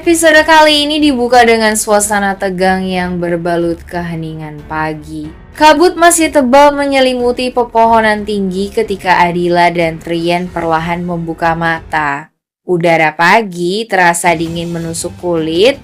Episode kali ini dibuka dengan suasana tegang yang berbalut keheningan pagi. Kabut masih tebal menyelimuti pepohonan tinggi ketika Adila dan Trian perlahan membuka mata. Udara pagi terasa dingin menusuk kulit,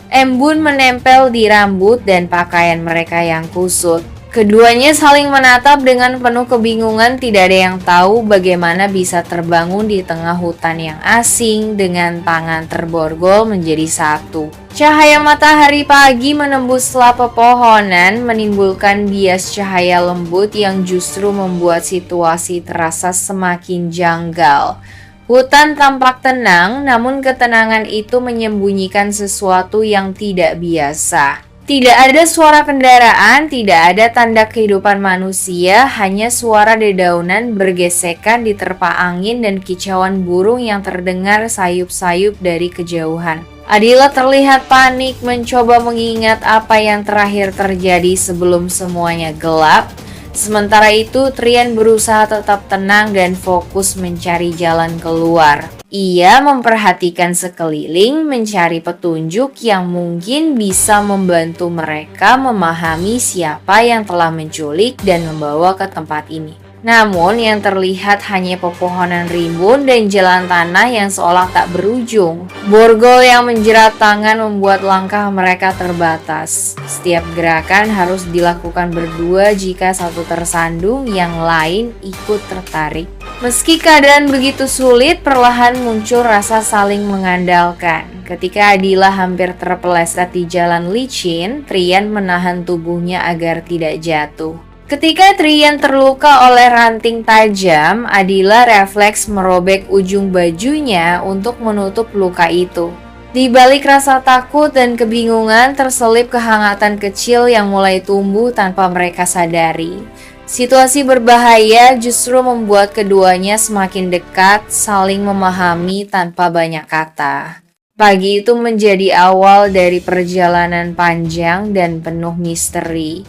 embun menempel di rambut dan pakaian mereka yang kusut. Keduanya saling menatap dengan penuh kebingungan, tidak ada yang tahu bagaimana bisa terbangun di tengah hutan yang asing dengan tangan terborgol menjadi satu. Cahaya matahari pagi menembuslah pepohonan, menimbulkan bias cahaya lembut yang justru membuat situasi terasa semakin janggal. Hutan tampak tenang, namun ketenangan itu menyembunyikan sesuatu yang tidak biasa. Tidak ada suara kendaraan, tidak ada tanda kehidupan manusia, hanya suara dedaunan bergesekan diterpa angin dan kicauan burung yang terdengar sayup-sayup dari kejauhan. Adila terlihat panik mencoba mengingat apa yang terakhir terjadi sebelum semuanya gelap. Sementara itu, Trian berusaha tetap tenang dan fokus mencari jalan keluar. Ia memperhatikan sekeliling, mencari petunjuk yang mungkin bisa membantu mereka memahami siapa yang telah menculik dan membawa ke tempat ini. Namun yang terlihat hanya pepohonan rimbun dan jalan tanah yang seolah tak berujung. Borgol yang menjerat tangan membuat langkah mereka terbatas. Setiap gerakan harus dilakukan berdua, jika satu tersandung, yang lain ikut tertarik. Meski keadaan begitu sulit, perlahan muncul rasa saling mengandalkan. Ketika Adila hampir terpeleset di jalan licin, Trian menahan tubuhnya agar tidak jatuh. Ketika Trian terluka oleh ranting tajam, Adila refleks merobek ujung bajunya untuk menutup luka itu. Di balik rasa takut dan kebingungan, terselip kehangatan kecil yang mulai tumbuh tanpa mereka sadari. Situasi berbahaya justru membuat keduanya semakin dekat, saling memahami tanpa banyak kata. Pagi itu menjadi awal dari perjalanan panjang dan penuh misteri.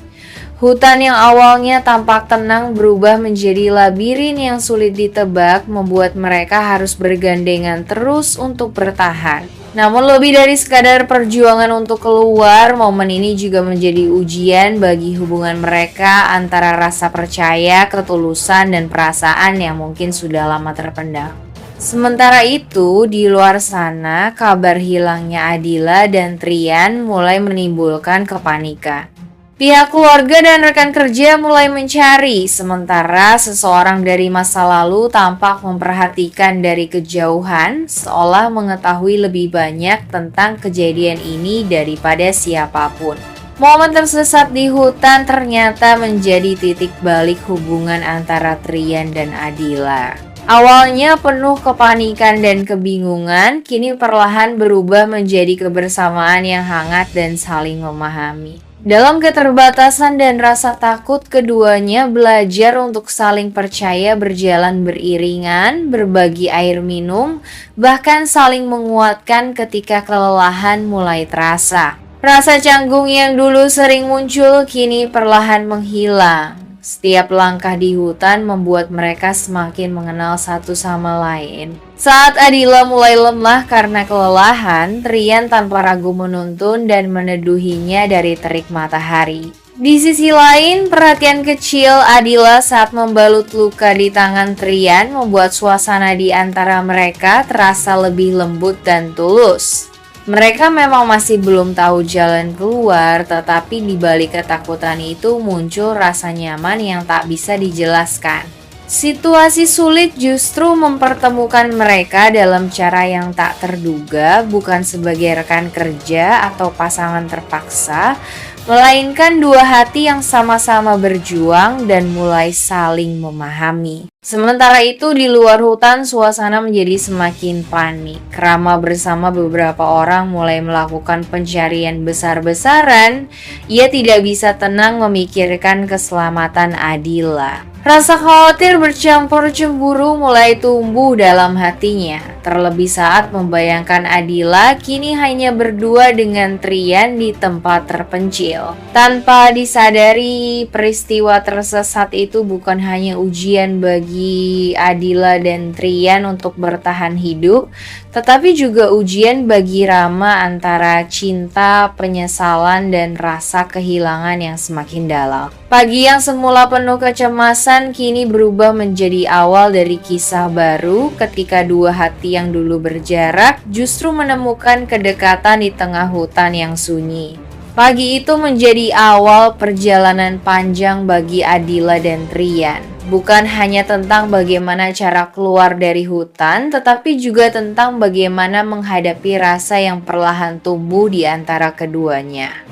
Hutan yang awalnya tampak tenang berubah menjadi labirin yang sulit ditebak, membuat mereka harus bergandengan terus untuk bertahan. Namun lebih dari sekadar perjuangan untuk keluar, momen ini juga menjadi ujian bagi hubungan mereka antara rasa percaya, ketulusan, dan perasaan yang mungkin sudah lama terpendam. Sementara itu, di luar sana, kabar hilangnya Adila dan Trian mulai menimbulkan kepanikan. Pihak keluarga dan rekan kerja mulai mencari, sementara seseorang dari masa lalu tampak memperhatikan dari kejauhan, seolah mengetahui lebih banyak tentang kejadian ini daripada siapapun. Momen tersesat di hutan ternyata menjadi titik balik hubungan antara Trian dan Adila. Awalnya penuh kepanikan dan kebingungan, kini perlahan berubah menjadi kebersamaan yang hangat dan saling memahami. Dalam keterbatasan dan rasa takut, keduanya belajar untuk saling percaya, berjalan beriringan, berbagi air minum, bahkan saling menguatkan ketika kelelahan mulai terasa. Rasa canggung yang dulu sering muncul kini perlahan menghilang. Setiap langkah di hutan membuat mereka semakin mengenal satu sama lain. Saat Adila mulai lemah karena kelelahan, Trian tanpa ragu menuntun dan meneduhinya dari terik matahari. Di sisi lain, perhatian kecil Adila saat membalut luka di tangan Trian membuat suasana di antara mereka terasa lebih lembut dan tulus. Mereka memang masih belum tahu jalan keluar, tetapi di balik ketakutan itu muncul rasa nyaman yang tak bisa dijelaskan. Situasi sulit justru mempertemukan mereka dalam cara yang tak terduga, bukan sebagai rekan kerja atau pasangan terpaksa, melainkan dua hati yang sama-sama berjuang dan mulai saling memahami. Sementara itu di luar hutan suasana menjadi semakin panik. Rama bersama beberapa orang mulai melakukan pencarian besar-besaran. Ia tidak bisa tenang memikirkan keselamatan Adila. Rasa khawatir bercampur cemburu mulai tumbuh dalam hatinya. Terlebih saat membayangkan Adila kini hanya berdua dengan Trian di tempat terpencil. Tanpa disadari, peristiwa tersesat itu bukan hanya ujian bagi bagi Adila dan Trian untuk bertahan hidup, tetapi juga ujian bagi Rama antara cinta, penyesalan, dan rasa kehilangan yang semakin dalam. Pagi yang semula penuh kecemasan kini berubah menjadi awal dari kisah baru ketika dua hati yang dulu berjarak justru menemukan kedekatan di tengah hutan yang sunyi. Pagi itu menjadi awal perjalanan panjang bagi Adila dan Trian. Bukan hanya tentang bagaimana cara keluar dari hutan, tetapi juga tentang bagaimana menghadapi rasa yang perlahan tumbuh di antara keduanya.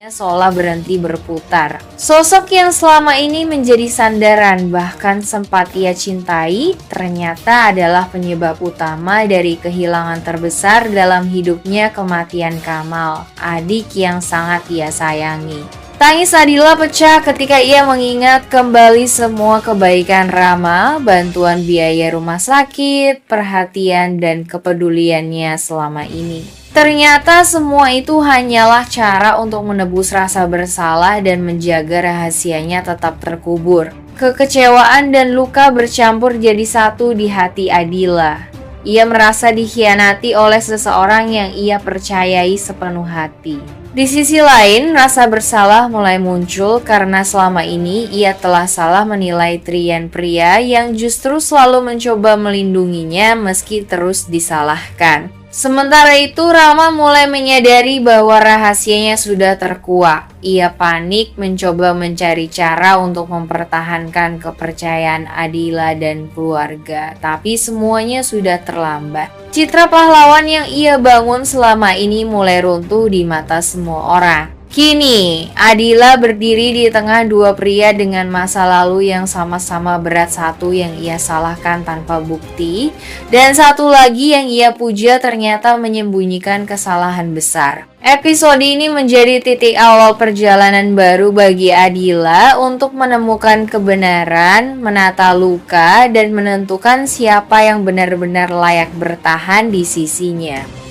Seolah berhenti berputar. Sosok yang selama ini menjadi sandaran bahkan sempat ia cintai ternyata adalah penyebab utama dari kehilangan terbesar dalam hidupnya, kematian Kamal, adik yang sangat ia sayangi. Tangis Adila pecah ketika ia mengingat kembali semua kebaikan Rama, bantuan biaya rumah sakit, perhatian dan kepeduliannya selama ini. Ternyata semua itu hanyalah cara untuk menebus rasa bersalah dan menjaga rahasianya tetap terkubur. Kekecewaan dan luka bercampur jadi satu di hati Adila. Ia merasa dikhianati oleh seseorang yang ia percayai sepenuh hati. Di sisi lain, rasa bersalah mulai muncul karena selama ini ia telah salah menilai Trian, pria yang justru selalu mencoba melindunginya meski terus disalahkan. Sementara itu, Rama mulai menyadari bahwa rahasianya sudah terkuak. Ia panik mencoba mencari cara untuk mempertahankan kepercayaan Adila dan keluarga, tapi semuanya sudah terlambat. Citra pahlawan yang ia bangun selama ini mulai runtuh di mata semua orang. Kini, Adila berdiri di tengah dua pria dengan masa lalu yang sama-sama berat, satu yang ia salahkan tanpa bukti, dan satu lagi yang ia puja ternyata menyembunyikan kesalahan besar. Episode ini menjadi titik awal perjalanan baru bagi Adila untuk menemukan kebenaran, menata luka, dan menentukan siapa yang benar-benar layak bertahan di sisinya.